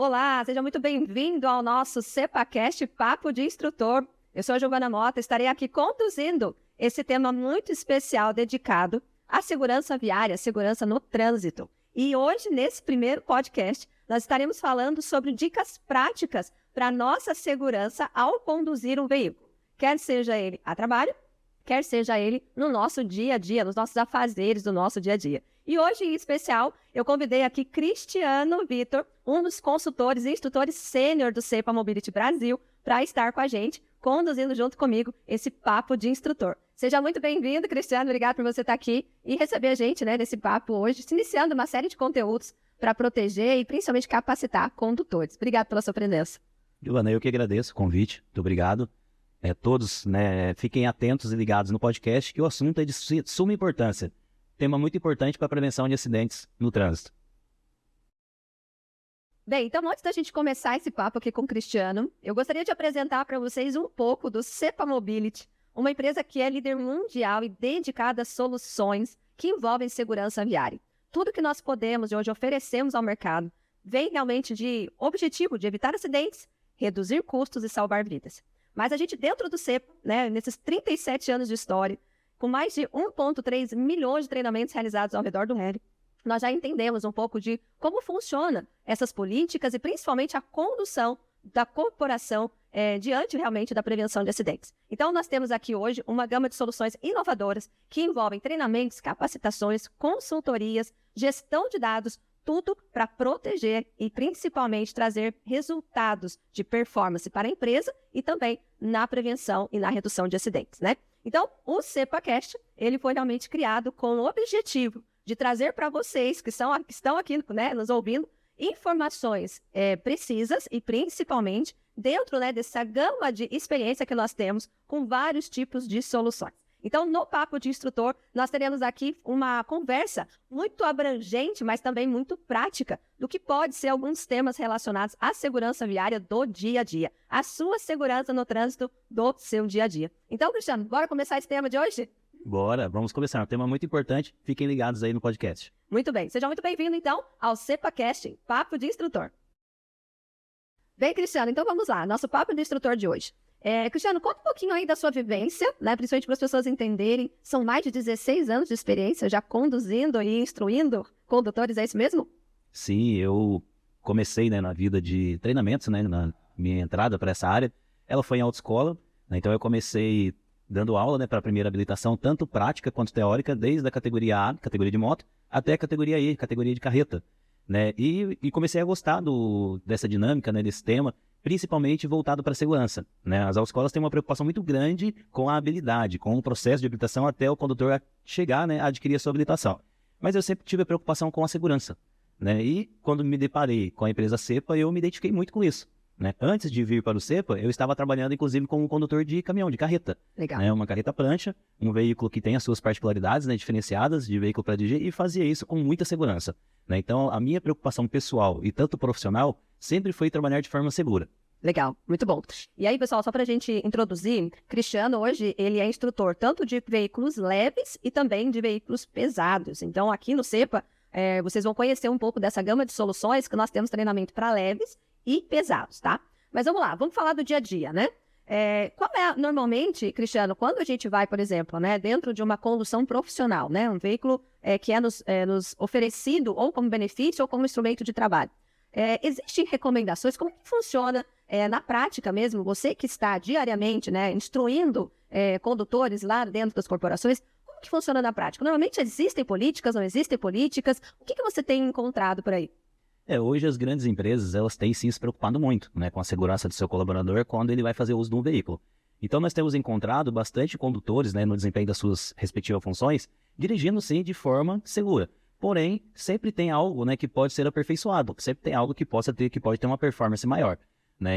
Olá, seja muito bem-vindo ao nosso CEPAcast Papo de Instrutor. Eu sou a Giovana Mota, estarei aqui conduzindo esse tema muito especial dedicado à segurança viária, segurança no trânsito. E hoje, nesse primeiro podcast, nós estaremos falando sobre dicas práticas para a nossa segurança ao conduzir um veículo, quer seja ele a trabalho, quer seja ele no nosso dia a dia, nos nossos afazeres do nosso dia a dia. E hoje, em especial, eu convidei aqui Cristiano Vitor, um dos consultores e instrutores sênior do CEPA Mobility Brasil, para estar com a gente, conduzindo junto comigo esse papo de instrutor. Seja muito bem-vindo, Cristiano, obrigado por você estar aqui e receber a gente nesse papo hoje, iniciando uma série de conteúdos para proteger e principalmente capacitar condutores. Obrigado pela sua presença. Giovana, eu que agradeço o convite, muito obrigado. Todos fiquem atentos e ligados no podcast, que o assunto é de suma importância. Tema muito importante para a prevenção de acidentes no trânsito. Bem, então antes da gente começar esse papo aqui com o Cristiano, eu gostaria de apresentar para vocês um pouco do CEPA Mobility, uma empresa que é líder mundial e dedicada a soluções que envolvem segurança viária. Tudo que nós podemos e hoje oferecemos ao mercado vem realmente de objetivo de evitar acidentes, reduzir custos e salvar vidas. Mas a gente dentro do CEPA, nesses 37 anos de história, com mais de 1,3 milhões de treinamentos realizados ao redor do mundo, nós já entendemos um pouco de como funcionam essas políticas e principalmente a condução da corporação diante realmente da prevenção de acidentes. Então, nós temos aqui hoje uma gama de soluções inovadoras que envolvem treinamentos, capacitações, consultorias, gestão de dados, tudo para proteger e principalmente trazer resultados de performance para a empresa e também na prevenção e na redução de acidentes, né? Então, o CEPAcast, ele foi realmente criado com o objetivo de trazer para vocês que estão aqui nos ouvindo informações precisas e principalmente dentro dessa gama de experiência que nós temos com vários tipos de soluções. Então, no Papo de Instrutor, nós teremos aqui uma conversa muito abrangente, mas também muito prática, do que pode ser alguns temas relacionados à segurança viária do dia a dia, a sua segurança no trânsito do seu dia a dia. Então, Cristiano, bora começar esse tema de hoje? Bora, vamos começar. Um tema muito importante, fiquem ligados aí no podcast. Muito bem, seja muito bem-vindo então ao CEPAcast, Papo de Instrutor. Bem, Cristiano, então vamos lá, nosso Papo de Instrutor de hoje. Cristiano, conta um pouquinho aí da sua vivência, principalmente para as pessoas entenderem. São mais de 16 anos de experiência já conduzindo e instruindo condutores, é isso mesmo? Sim, eu comecei na vida de treinamentos, na minha entrada para essa área. Ela foi em autoescola, então eu comecei dando aula para a primeira habilitação, tanto prática quanto teórica, desde a categoria A, categoria de moto, até a categoria E, categoria de carreta. E comecei a gostar dessa dinâmica, desse tema, principalmente voltado para a segurança. As autoescolas têm uma preocupação muito grande com a habilidade, com o processo de habilitação até o condutor chegar a adquirir a sua habilitação. Mas eu sempre tive a preocupação com a segurança. E quando me deparei com a empresa CEPA, eu me identifiquei muito com isso. Antes de vir para o CEPA, eu estava trabalhando inclusive como condutor de caminhão, de carreta. Legal. Uma carreta prancha, um veículo que tem as suas particularidades diferenciadas de veículo para dirigir, e fazia isso com muita segurança. Então, a minha preocupação pessoal e tanto profissional sempre foi trabalhar de forma segura. Legal, muito bom. E aí, pessoal, só para a gente introduzir, Cristiano hoje ele é instrutor tanto de veículos leves e também de veículos pesados. Então, aqui no CEPA, vocês vão conhecer um pouco dessa gama de soluções que nós temos treinamento para leves e pesados, tá? Mas vamos lá, vamos falar do dia a dia, né? Qual é, normalmente, Cristiano, quando a gente vai, por exemplo, dentro de uma condução profissional, um veículo que é nos oferecido ou como benefício ou como instrumento de trabalho, existem recomendações? Como que funciona na prática mesmo, você que está diariamente instruindo condutores lá dentro das corporações, como que funciona na prática? Normalmente existem políticas, não existem políticas? O que você tem encontrado por aí? Hoje as grandes empresas, elas têm sim se preocupado muito com a segurança do seu colaborador quando ele vai fazer uso de um veículo. Então nós temos encontrado bastante condutores no desempenho das suas respectivas funções, dirigindo sim de forma segura. Porém, sempre tem algo que pode ser aperfeiçoado, sempre tem algo que pode ter uma performance maior.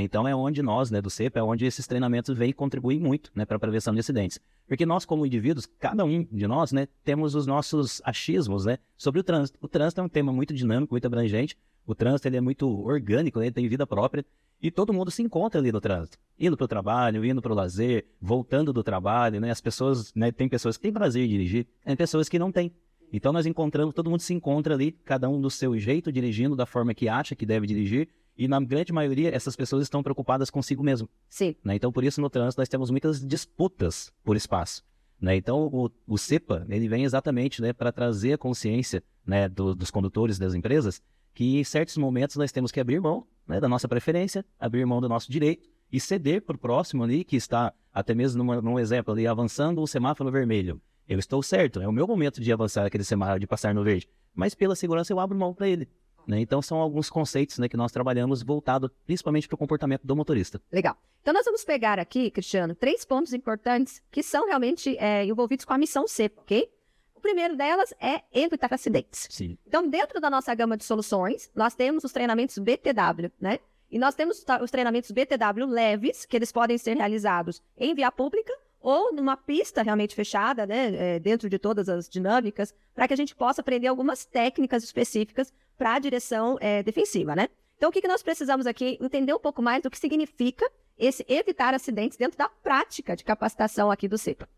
Então é onde nós, do CEPA, é onde esses treinamentos vêm contribuir muito para a prevenção de acidentes. Porque nós, como indivíduos, cada um de nós temos os nossos achismos sobre o trânsito. O trânsito é um tema muito dinâmico, muito abrangente. O trânsito ele é muito orgânico, ele tem vida própria. E todo mundo se encontra ali no trânsito. Indo para o trabalho, indo para o lazer, voltando do trabalho. As pessoas, tem pessoas que têm prazer em dirigir, tem pessoas que não têm. Então nós encontramos, todo mundo se encontra ali, cada um do seu jeito, dirigindo da forma que acha que deve dirigir. E na grande maioria, essas pessoas estão preocupadas consigo mesmo. Sim. Né? Então, por isso, no trânsito, nós temos muitas disputas por espaço. Né? Então, o CEPA, ele vem exatamente, né, para trazer a consciência, né, dos condutores das empresas que em certos momentos nós temos que abrir mão, né, da nossa preferência, abrir mão do nosso direito e ceder para o próximo ali que está, até mesmo num exemplo ali, avançando o semáforo vermelho. Eu estou certo, é o meu momento de avançar aquele semáforo, de passar no verde, mas pela segurança eu abro mão para ele. Né? Então, são alguns conceitos, né, que nós trabalhamos voltado principalmente para o comportamento do motorista. Legal. Então, nós vamos pegar aqui, Cristiano, 3 pontos importantes que são realmente envolvidos com a missão CEPA, ok? O primeiro delas é evitar acidentes. Sim. Então, dentro da nossa gama de soluções, nós temos os treinamentos BTW, né? E nós temos os treinamentos BTW leves, que eles podem ser realizados em via pública ou numa pista realmente fechada, né, dentro de todas as dinâmicas, para que a gente possa aprender algumas técnicas específicas para a direção defensiva, né? Então, o que nós precisamos aqui? Entender um pouco mais do que significa esse evitar acidentes dentro da prática de capacitação aqui do CEPA.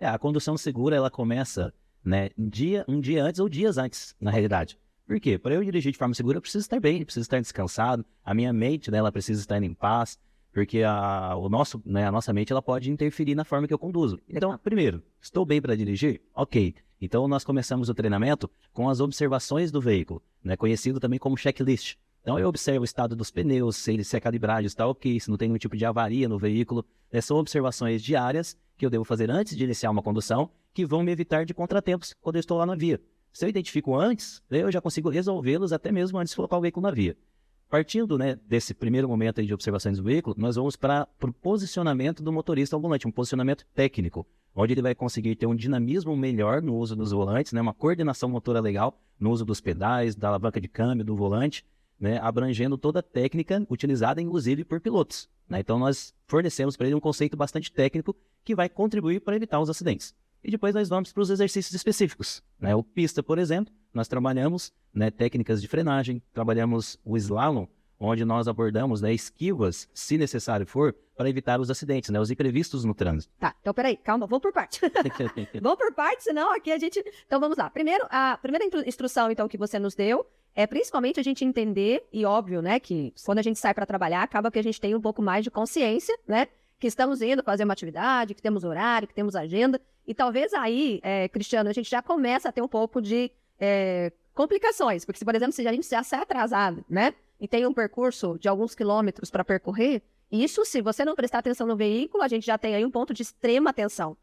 A condução segura, ela começa, né, um dia antes ou dias antes, na realidade. Por quê? Para eu dirigir de forma segura, eu preciso estar bem, eu preciso estar descansado, a minha mente, né, ela precisa estar em paz, porque a nossa mente ela pode interferir na forma que eu conduzo. Então, primeiro, estou bem para dirigir? Ok. Então, nós começamos o treinamento com as observações do veículo, né, conhecido também como checklist. Então, eu observo o estado dos pneus, se a calibragem está ok, se não tem nenhum tipo de avaria no veículo. São observações diárias que eu devo fazer antes de iniciar uma condução, que vão me evitar de contratempos quando eu estou lá na via. Se eu identifico antes, eu já consigo resolvê-los até mesmo antes de colocar o veículo na via. Partindo, né, desse primeiro momento aí de observações do veículo, nós vamos para o posicionamento do motorista ao volante, um posicionamento técnico, onde ele vai conseguir ter um dinamismo melhor no uso dos volantes, né, uma coordenação motora legal no uso dos pedais, da alavanca de câmbio, do volante, né, abrangendo toda a técnica utilizada, inclusive, por pilotos. Né? Então, nós fornecemos para ele um conceito bastante técnico que vai contribuir para evitar os acidentes. E depois nós vamos para os exercícios específicos. Né? O pista, por exemplo, nós trabalhamos, né, técnicas de frenagem, trabalhamos o slalom, onde nós abordamos, né, esquivas, se necessário for, para evitar os acidentes, né, os imprevistos no trânsito. Tá, então peraí, calma, vamos por parte. Vamos por parte, senão aqui a gente... Então vamos lá. Primeiro, a primeira instrução então que você nos deu é principalmente a gente entender, e óbvio, né, que quando a gente sai para trabalhar, acaba que a gente tem um pouco mais de consciência, né, que estamos indo fazer uma atividade, que temos horário, que temos agenda, e talvez aí, Cristiano, a gente já começa a ter um pouco de complicações, porque se, por exemplo, se a gente já sai atrasado, né, e tem um percurso de alguns quilômetros para percorrer, isso, se você não prestar atenção no veículo, a gente já tem aí um ponto de extrema atenção.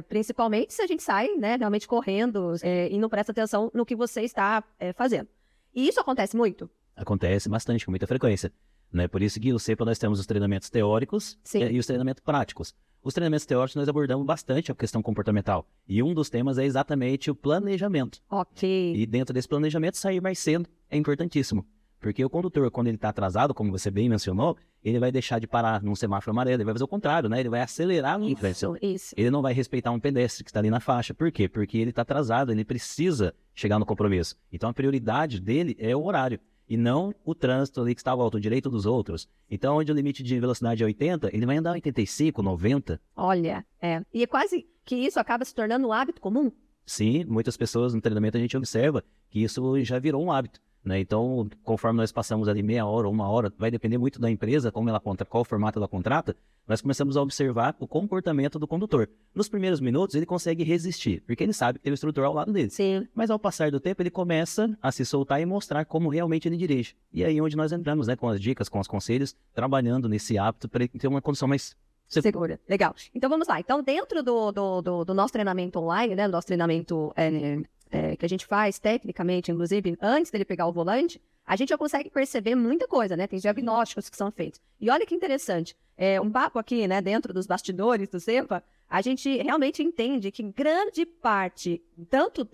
Principalmente se a gente sai, né, realmente correndo e não presta atenção no que você está fazendo. E isso acontece muito? Acontece bastante, com muita frequência. Né? Por isso que no CEPA nós temos os treinamentos teóricos e os treinamentos práticos. Os treinamentos teóricos nós abordamos bastante a questão comportamental. E um dos temas é exatamente o planejamento. Ok. E dentro desse planejamento, sair mais cedo é importantíssimo. Porque o condutor, quando ele está atrasado, como você bem mencionou, ele vai deixar de parar num semáforo amarelo, ele vai fazer o contrário, né? Ele vai acelerar no trânsito. Ele não vai respeitar um pedestre que está ali na faixa. Por quê? Porque ele está atrasado, ele precisa chegar no compromisso. Então, a prioridade dele é o horário, e não o trânsito ali que está ao alto direito dos outros. Então, onde o limite de velocidade é 80, ele vai andar 85, 90. Olha, E é quase que isso acaba se tornando um hábito comum? Sim, muitas pessoas no treinamento a gente observa que isso já virou um hábito. Né? Então, conforme nós passamos ali meia hora ou uma hora, vai depender muito da empresa, qual formato ela contrata, nós começamos a observar o comportamento do condutor. Nos primeiros minutos, ele consegue resistir, porque ele sabe que tem o instrutor ao lado dele. Sim. Mas ao passar do tempo, ele começa a se soltar e mostrar como realmente ele dirige. E aí onde nós entramos, né, com as dicas, com os conselhos, trabalhando nesse hábito para ele ter uma condição mais segura. Legal. Então, vamos lá. Então, dentro do nosso treinamento online, né, do nosso treinamento que a gente faz tecnicamente, inclusive, antes dele pegar o volante, a gente já consegue perceber muita coisa, né? Tem diagnósticos que são feitos. E olha que interessante, um papo aqui, né, dentro dos bastidores do CEPA, a gente realmente entende que grande parte, tanto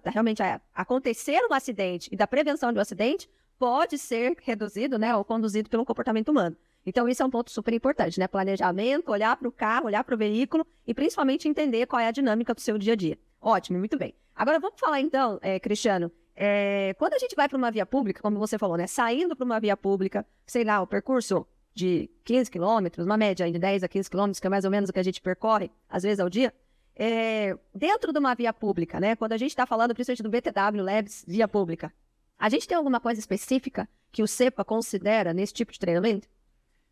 realmente acontecer um acidente e da prevenção de um acidente, pode ser reduzido, né, ou conduzido pelo comportamento humano. Então, isso é um ponto super importante, né? Planejamento, olhar para o carro, olhar para o veículo e principalmente entender qual é a dinâmica do seu dia a dia. Ótimo, muito bem. Agora, vamos falar então, Cristiano, quando a gente vai para uma via pública, como você falou, né? Saindo para uma via pública, sei lá, o percurso de 15 quilômetros, uma média de 10 a 15 quilômetros, que é mais ou menos o que a gente percorre, às vezes, ao dia, dentro de uma via pública, né? Quando a gente está falando, principalmente do BTW Labs, via pública, a gente tem alguma coisa específica que o CEPA considera nesse tipo de treinamento?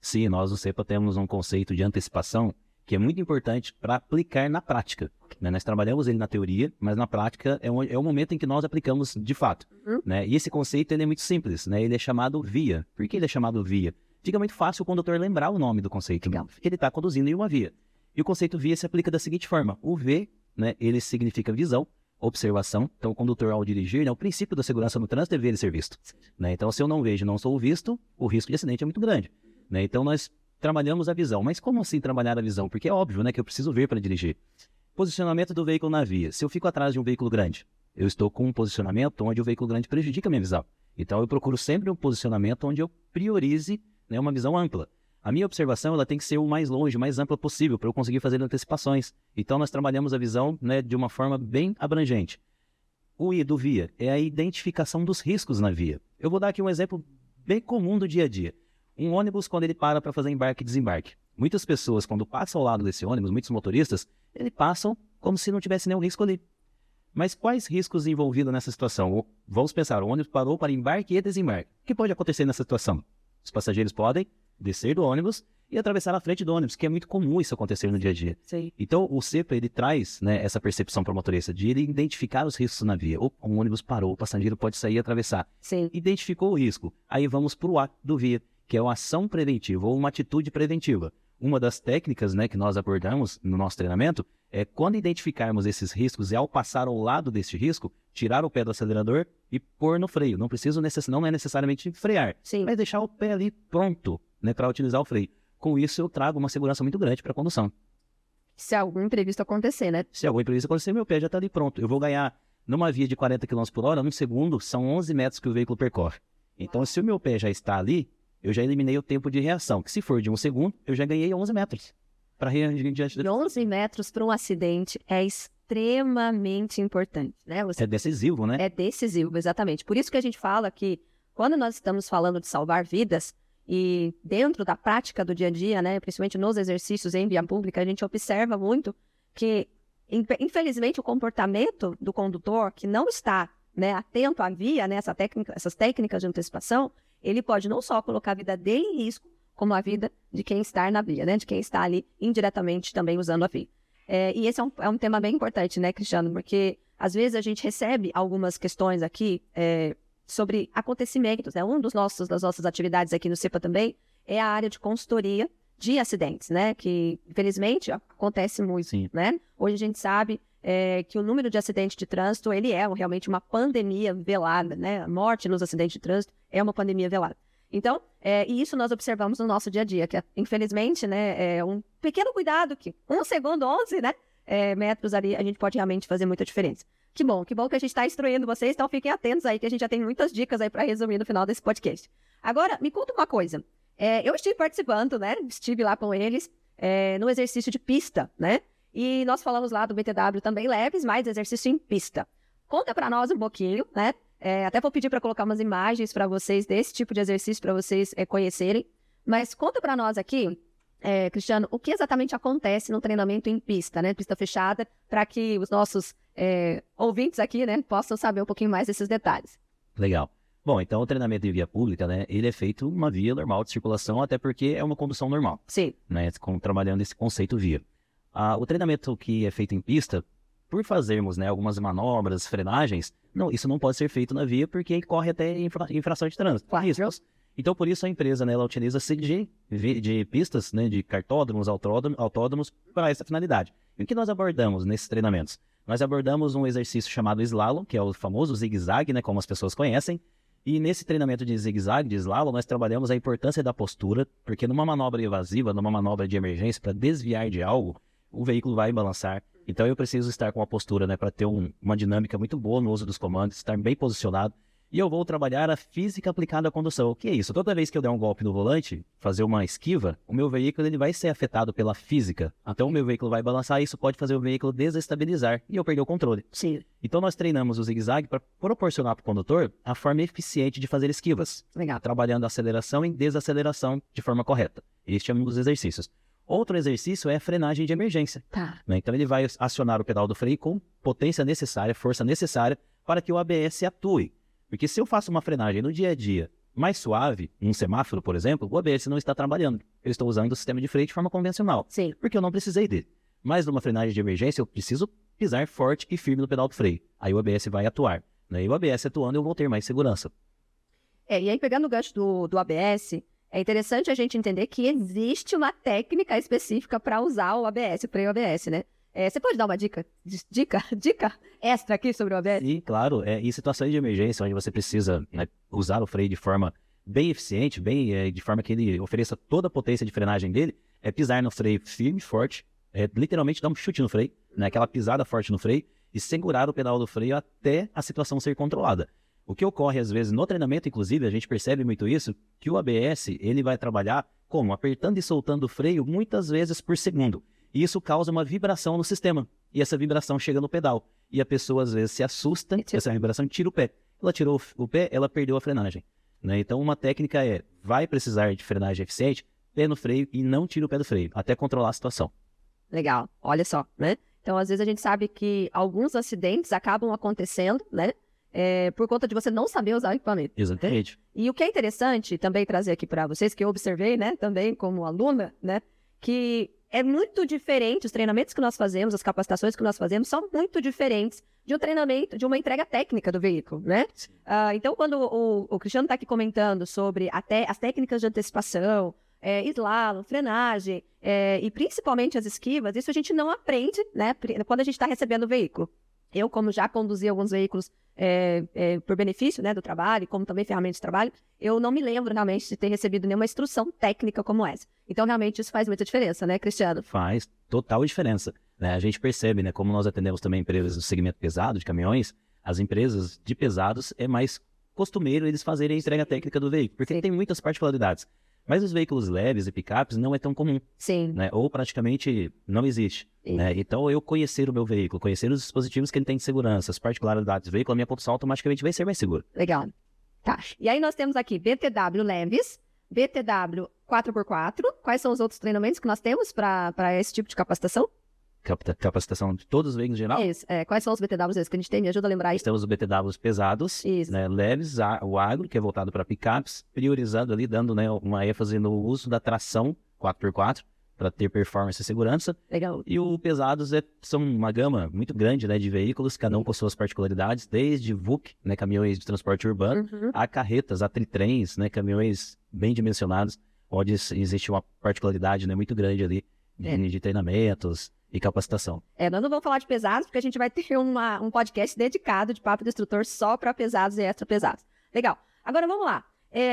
Sim, nós do CEPA temos um conceito de antecipação que é muito importante para aplicar na prática, né? Nós trabalhamos ele na teoria, mas na prática é o momento em que nós aplicamos de fato, né? E esse conceito ele é muito simples, né? Ele é chamado via. Por que ele é chamado via? Fica muito fácil o condutor lembrar o nome do conceito. Ele está conduzindo em uma via. E o conceito via se aplica da seguinte forma. O V, né, ele significa visão, observação. Então, o condutor, ao dirigir, né, o princípio da segurança no trânsito é ver e ser visto, né? Então, se eu não vejo e não sou visto, o risco de acidente é muito grande, né? Então, nós trabalhamos a visão. Mas como assim trabalhar a visão? Porque é óbvio, né, que eu preciso ver para dirigir. Posicionamento do veículo na via. Se eu fico atrás de um veículo grande, eu estou com um posicionamento onde o veículo grande prejudica a minha visão. Então, eu procuro sempre um posicionamento onde eu priorize, né, uma visão ampla. A minha observação ela tem que ser o mais longe, o mais ampla possível, para eu conseguir fazer antecipações. Então, nós trabalhamos a visão, né, de uma forma bem abrangente. O I do via é a identificação dos riscos na via. Eu vou dar aqui um exemplo bem comum do dia a dia. Um ônibus, quando ele para fazer embarque e desembarque. Muitas pessoas, quando passam ao lado desse ônibus, muitos motoristas, eles passam como se não tivesse nenhum risco ali. Mas quais riscos envolvidos nessa situação? Vamos pensar, o ônibus parou para embarque e desembarque. O que pode acontecer nessa situação? Os passageiros podem descer do ônibus e atravessar a frente do ônibus, que é muito comum isso acontecer no dia a dia. Sim. Então, o CEPA, ele traz, né, essa percepção para o motorista de ele identificar os riscos na via. Opa, um ônibus parou, o passageiro pode sair e atravessar. Sim. Identificou o risco. Aí vamos para o A do via, que é uma ação preventiva ou uma atitude preventiva. Uma das técnicas, né, que nós abordamos no nosso treinamento é quando identificarmos esses riscos e ao passar ao lado desse risco, tirar o pé do acelerador e pôr no freio. Não é necessariamente frear, Sim. mas deixar o pé ali pronto, né, para utilizar o freio. Com isso, eu trago uma segurança muito grande para a condução. Se algum imprevisto acontecer, né? Se algum imprevisto acontecer, meu pé já está ali pronto. Eu vou ganhar, numa via de 40 km por hora, num segundo, são 11 metros que o veículo percorre. Então, se o meu pé já está ali, eu já eliminei o tempo de reação, que se for de um segundo, eu já ganhei 11 metros. Para reagir diante da... 11 metros para um acidente é extremamente importante, né? É decisivo, né? É decisivo, exatamente. Por isso que a gente fala que, quando nós estamos falando de salvar vidas, e dentro da prática do dia a dia, né, principalmente nos exercícios em via pública, a gente observa muito que, infelizmente, o comportamento do condutor que não está, né, atento à via, né, essas técnicas de antecipação, ele pode não só colocar a vida dele em risco, como a vida de quem está na via, né, de quem está ali indiretamente também usando a via. E esse é um tema bem importante, né, Cristiano, porque às vezes a gente recebe algumas questões aqui sobre acontecimentos, né? Das nossas atividades aqui no CEPA também é a área de consultoria de acidentes, né? Que, infelizmente, acontece muito, Sim. Né? Hoje a gente sabe que o número de acidentes de trânsito, ele é realmente uma pandemia velada, né? A morte nos acidentes de trânsito é uma pandemia velada. Então, e isso nós observamos no nosso dia a dia, que, infelizmente, né, é um pequeno cuidado que 1 segundo, 11, né, metros ali, a gente pode realmente fazer muita diferença. Que bom que a gente está instruindo vocês, então fiquem atentos aí, que a gente já tem muitas dicas aí para resumir no final desse podcast. Agora, me conta uma coisa. Eu estive participando, né? Estive lá com eles no exercício de pista, né? E nós falamos lá do BTW também leves, mas exercício em pista. Conta para nós um pouquinho, né? Até vou pedir para colocar umas imagens para vocês desse tipo de exercício para vocês conhecerem. Mas conta para nós aqui, Cristiano, o que exatamente acontece no treinamento em pista, né? Pista fechada, para que os nossos ouvintes aqui, né, possam saber um pouquinho mais desses detalhes. Legal. Bom, então o treinamento em via pública, né, ele é feito numa via normal de circulação, até porque é uma condução normal. Sim. Né, trabalhando esse conceito via. O treinamento que é feito em pista, por fazermos, né, algumas manobras, frenagens, isso não pode ser feito na via, porque corre até infração de trânsito. Claro. Então, por isso a empresa, né, ela utiliza-se de pistas, né, de cartódromos, autódromos, para essa finalidade. E o que nós abordamos nesses treinamentos? Nós abordamos um exercício chamado slalom, que é o famoso zigue-zague, né, como as pessoas conhecem. E nesse treinamento de zigue-zague, de slalom, nós trabalhamos a importância da postura, porque numa manobra evasiva, numa manobra de emergência, para desviar de algo, o veículo vai balançar. Então eu preciso estar com a postura, né, para ter uma dinâmica muito boa no uso dos comandos, estar bem posicionado. E eu vou trabalhar a física aplicada à condução. O que é isso? Toda vez que eu der um golpe no volante, fazer uma esquiva, o meu veículo ele vai ser afetado pela física. Então o meu veículo vai balançar e isso pode fazer o veículo desestabilizar e eu perder o controle. Sim. Então nós treinamos o zigue-zague para proporcionar para o condutor a forma eficiente de fazer esquivas. Legal. Trabalhando a aceleração e desaceleração de forma correta. Este é um dos exercícios. Outro exercício é a frenagem de emergência. Tá. Né? Então ele vai acionar o pedal do freio com potência necessária, força necessária para que o ABS atue. Porque se eu faço uma frenagem no dia a dia, mais suave, um semáforo, por exemplo, o ABS não está trabalhando. Eu estou usando o sistema de freio de forma convencional, Sim. porque eu não precisei dele. Mas numa frenagem de emergência, eu preciso pisar forte e firme no pedal do freio. Aí o ABS vai atuar. E o ABS atuando, eu vou ter mais segurança. E aí, pegando o gancho do ABS, é interessante a gente entender que existe uma técnica específica para usar o ABS, o freio ABS, né? Você pode dar uma dica extra aqui sobre o ABS? Sim, claro. Em situações de emergência, onde você precisa, né, usar o freio de forma bem eficiente, de forma que ele ofereça toda a potência de frenagem dele, é pisar no freio firme, forte, literalmente dar um chute no freio, né, aquela pisada forte no freio, e segurar o pedal do freio até a situação ser controlada. O que ocorre, às vezes, no treinamento, inclusive, a gente percebe muito isso, que o ABS, ele vai trabalhar como? Apertando e soltando o freio muitas vezes por segundo. E isso causa uma vibração no sistema. E essa vibração chega no pedal. E a pessoa, às vezes, se assusta, essa vibração tira o pé. Ela tirou o pé, ela perdeu a frenagem. Né? Então, uma técnica vai precisar de frenagem eficiente, pé no freio e não tira o pé do freio, até controlar a situação. Legal, olha só, né? Então, às vezes, a gente sabe que alguns acidentes acabam acontecendo, né? Por conta de você não saber usar o equipamento. Exatamente. E o que é interessante também trazer aqui para vocês, que eu observei, né, também como aluna, né, que é muito diferente, os treinamentos que nós fazemos, as capacitações que nós fazemos são muito diferentes de um treinamento, de uma entrega técnica do veículo, né? Então, quando o Cristiano está aqui comentando sobre até as técnicas de antecipação, slalom, frenagem, e principalmente as esquivas, isso a gente não aprende, né, quando a gente está recebendo o veículo. Eu, como já conduzi alguns veículos por benefício, né, do trabalho, como também ferramentas de trabalho, eu não me lembro realmente de ter recebido nenhuma instrução técnica como essa. Então, realmente, isso faz muita diferença, né, Cristiano? Faz total diferença. Né? A gente percebe, né, como nós atendemos também empresas do segmento pesado, de caminhões, as empresas de pesados é mais costumeiro eles fazerem a entrega técnica do veículo, porque tem muitas particularidades. Mas os veículos leves e picapes não é tão comum. Sim. Né? Ou praticamente não existe. Né? Então, eu conhecer o meu veículo, conhecer os dispositivos que ele tem de segurança, as particularidades do veículo, a minha condução automaticamente vai ser mais segura. Legal. Tá. E aí nós temos aqui BTW leves, BTW 4x4. Quais são os outros treinamentos que nós temos para esse tipo de capacitação? Capacitação de todos os veículos em geral? Isso. Quais são os BTWs que a gente tem? Me ajuda a lembrar Nós isso. temos os BTWs pesados, né, leves, o agro, que é voltado para picapes, priorizando ali, dando, né, uma ênfase no uso da tração 4x4, para ter performance e segurança. Legal. E o pesados são uma gama muito grande, né, de veículos, cada um com suas particularidades, desde VUC, né, caminhões de transporte urbano, a carretas, a tritrens, né, caminhões bem dimensionados, onde existe uma particularidade, né, muito grande ali de treinamentos e capacitação. Nós não vamos falar de pesados, porque a gente vai ter um podcast dedicado de papo do instrutor só para pesados e extra pesados. Legal. Agora vamos lá.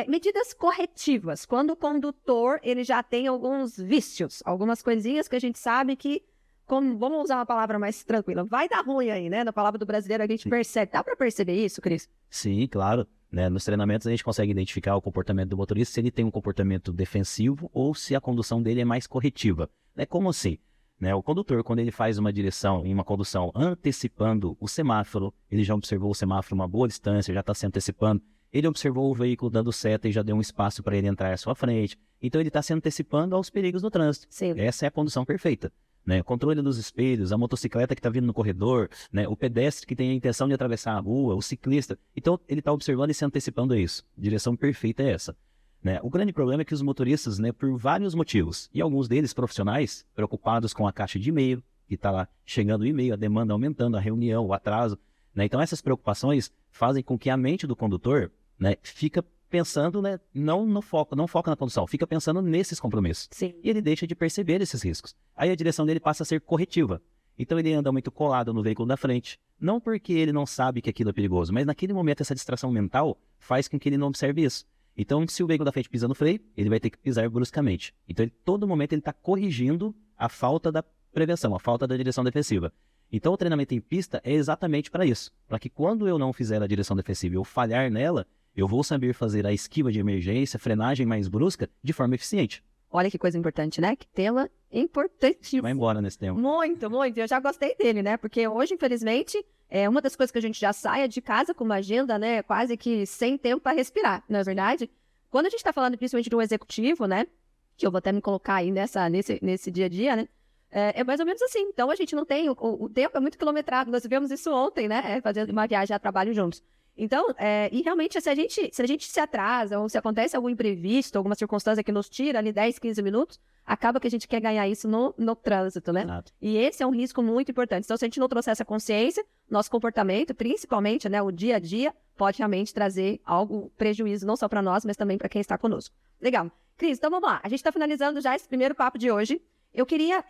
Medidas corretivas. Quando o condutor ele já tem alguns vícios, algumas coisinhas que a gente sabe que, vamos usar uma palavra mais tranquila, vai dar ruim aí, né? Na palavra do brasileiro a gente percebe. Dá para perceber isso, Cris? Sim, claro. Né? Nos treinamentos a gente consegue identificar o comportamento do motorista, se ele tem um comportamento defensivo ou se a condução dele é mais corretiva. Como assim? Né? O condutor, quando ele faz uma direção em uma condução antecipando o semáforo, ele já observou o semáforo uma boa distância, já está se antecipando, ele observou o veículo dando seta e já deu um espaço para ele entrar à sua frente. Então ele está se antecipando aos perigos do trânsito. Sim. Essa é a condução perfeita. Né? O controle dos espelhos, a motocicleta que está vindo no corredor, né? O pedestre que tem a intenção de atravessar a rua, o ciclista. Então ele está observando e se antecipando a isso. A direção perfeita é essa. Né? O grande problema é que os motoristas, né, por vários motivos, e alguns deles profissionais, preocupados com a caixa de e-mail, que está lá chegando o e-mail, a demanda aumentando, a reunião, o atraso. Né? Então essas preocupações fazem com que a mente do condutor, né, fica pensando, né, não foca na condução, fica pensando nesses compromissos. Sim. E ele deixa de perceber esses riscos. Aí a direção dele passa a ser corretiva. Então ele anda muito colado no veículo da frente, não porque ele não sabe que aquilo é perigoso, mas naquele momento essa distração mental faz com que ele não observe isso. Então, se o veículo da frente pisa no freio, ele vai ter que pisar bruscamente. Então, todo momento ele está corrigindo a falta da prevenção, a falta da direção defensiva. Então, o treinamento em pista é exatamente para isso. Para que quando eu não fizer a direção defensiva e eu falhar nela, eu vou saber fazer a esquiva de emergência, frenagem mais brusca, de forma eficiente. Olha que coisa importante, né? Que tema importantíssimo. Vai embora nesse tema. Muito, muito. Eu já gostei dele, né? Porque hoje, infelizmente, uma das coisas que a gente já sai de casa com uma agenda, né? Quase que sem tempo para respirar, não é verdade? Quando a gente está falando principalmente de um executivo, né? Que eu vou até me colocar aí nesse dia a dia, né? É mais ou menos assim. Então, a gente não tem... O tempo é muito quilometrado. Nós vivemos isso ontem, né? Fazendo uma viagem a trabalho juntos. Então, e realmente, se a gente se atrasa, ou se acontece algum imprevisto, alguma circunstância que nos tira ali 10, 15 minutos, acaba que a gente quer ganhar isso no trânsito, né? Exato. E esse é um risco muito importante. Então, se a gente não trouxer essa consciência, nosso comportamento, principalmente, né, o dia a dia, pode realmente trazer algo prejuízo, não só para nós, mas também para quem está conosco. Legal. Cris, então vamos lá. A gente está finalizando já esse primeiro papo de hoje. Eu queria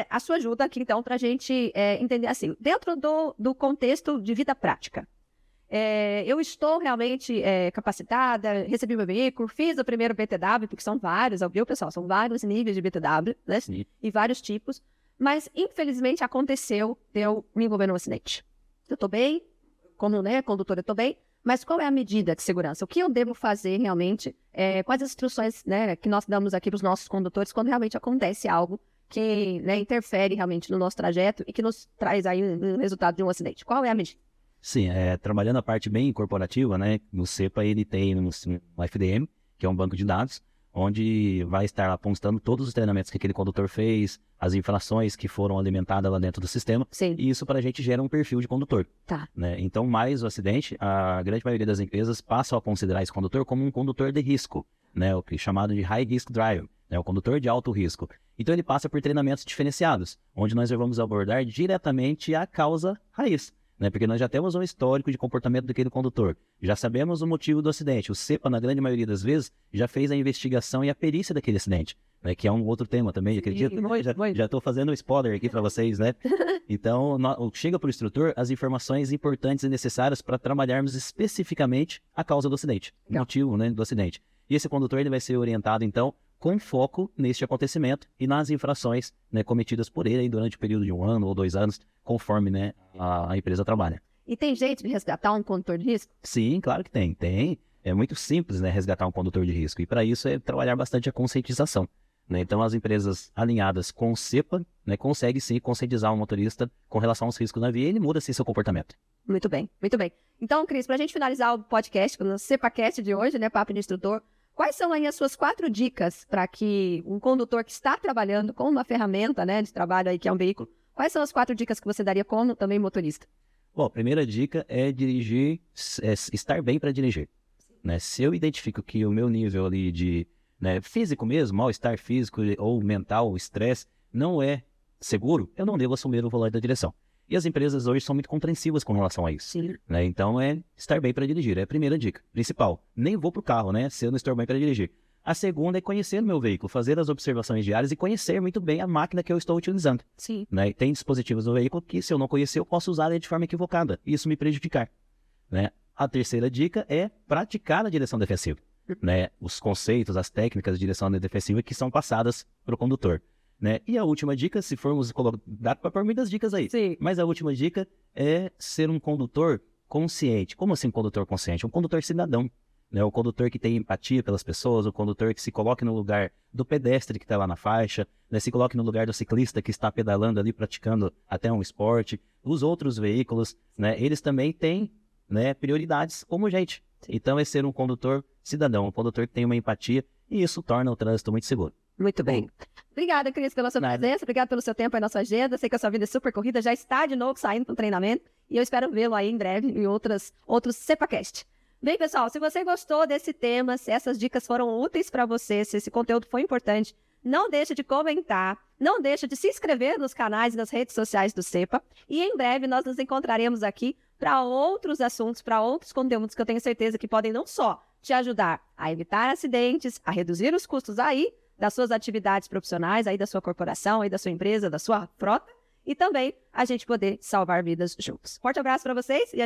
a sua ajuda aqui, então, para a gente entender assim, dentro do contexto de vida prática. Eu estou realmente capacitada, recebi meu veículo, fiz o primeiro BTW, porque são vários, viu, pessoal? São vários níveis de BTW, né? Sim. E vários tipos. Mas, infelizmente, aconteceu de eu me envolver num acidente. Eu estou bem, como condutora, eu estou bem, mas qual é a medida de segurança? O que eu devo fazer realmente? Quais as instruções, né, que nós damos aqui para os nossos condutores quando realmente acontece algo que, né, interfere realmente no nosso trajeto e que nos traz aí um resultado de um acidente? Qual é a medida? Sim, trabalhando a parte bem corporativa, né? No CEPA ele tem um FDM, que é um banco de dados, onde vai estar lá constando todos os treinamentos que aquele condutor fez, as infrações que foram alimentadas lá dentro do sistema. Sim. E isso para a gente gera um perfil de condutor. Tá. Né? Então, mais o acidente, a grande maioria das empresas passam a considerar esse condutor como um condutor de risco, né? O que é chamado de high risk driver, né? O condutor de alto risco. Então, ele passa por treinamentos diferenciados, onde nós vamos abordar diretamente a causa raiz. Né? Porque nós já temos um histórico de comportamento daquele condutor, já sabemos o motivo do acidente. O CEPA, na grande maioria das vezes, já fez a investigação e a perícia daquele acidente, né? Que é um outro tema também, acredito. Já estou fazendo um spoiler aqui para vocês, né? Então, chega para o instrutor as informações importantes e necessárias para trabalharmos especificamente a causa do acidente, o motivo, né, do acidente. E esse condutor ele vai ser orientado, então, com foco neste acontecimento e nas infrações, né, cometidas por ele aí durante o período de 1 ano ou 2 anos, conforme, né, a empresa trabalha. E tem jeito de resgatar um condutor de risco? Sim, claro que tem. Tem. É muito simples, né, resgatar um condutor de risco. E para isso é trabalhar bastante a conscientização. Né? Então, as empresas alinhadas com o CEPA, né, conseguem sim conscientizar o motorista com relação aos riscos na via e ele muda sim seu comportamento. Muito bem, muito bem. Então, Cris, para a gente finalizar o podcast, o CEPAcast de hoje, né, Papo de Instrutor, quais são aí as suas 4 dicas para que um condutor que está trabalhando com uma ferramenta, né, de trabalho aí que é um veículo, quais são as 4 dicas que você daria como também motorista? Bom, a primeira dica é dirigir, estar bem para dirigir. Né? Se eu identifico que o meu nível ali de físico mesmo, mal-estar físico ou mental, estresse, não é seguro, eu não devo assumir o volante da direção. E as empresas hoje são muito compreensivas com relação a isso. Sim. Né? Então, estar bem para dirigir. É a primeira dica. Principal, nem vou para o carro, né? Se eu não estou bem para dirigir. A segunda é conhecer o meu veículo, fazer as observações diárias e conhecer muito bem a máquina que eu estou utilizando. Sim. Né? E tem dispositivos no veículo que, se eu não conhecer, eu posso usar ele de forma equivocada. E isso me prejudicar. Né? A terceira dica é praticar a direção defensiva. Né? Os conceitos, as técnicas de direção defensiva que são passadas para o condutor. Né? E a última dica, se formos colocar, dá para pôr muitas dicas aí, sim, mas a última dica é ser um condutor consciente. Como assim condutor consciente? Um condutor cidadão, né? Um condutor que tem empatia pelas pessoas, um condutor que se coloque no lugar do pedestre que está lá na faixa, né? Se coloque no lugar do ciclista que está pedalando ali, praticando até um esporte. Os outros veículos, né? Eles também têm, né, prioridades como gente. Então é ser um condutor cidadão, um condutor que tem uma empatia, e isso torna o trânsito muito seguro. Muito bem. Obrigada, Cris, pela sua presença. Obrigada pelo seu tempo aí na sua agenda. Sei que a sua vida é super corrida, já está de novo saindo para o treinamento. E eu espero vê-lo aí em breve em outros CEPAcast. Bem, pessoal, se você gostou desse tema, se essas dicas foram úteis para você, se esse conteúdo foi importante, não deixe de comentar, não deixe de se inscrever nos canais e nas redes sociais do CEPA. E em breve nós nos encontraremos aqui para outros assuntos, para outros conteúdos que eu tenho certeza que podem não só te ajudar a evitar acidentes, a reduzir os custos aí das suas atividades profissionais, aí da sua corporação, aí da sua empresa, da sua frota, e também a gente poder salvar vidas juntos. Forte abraço para vocês e a gente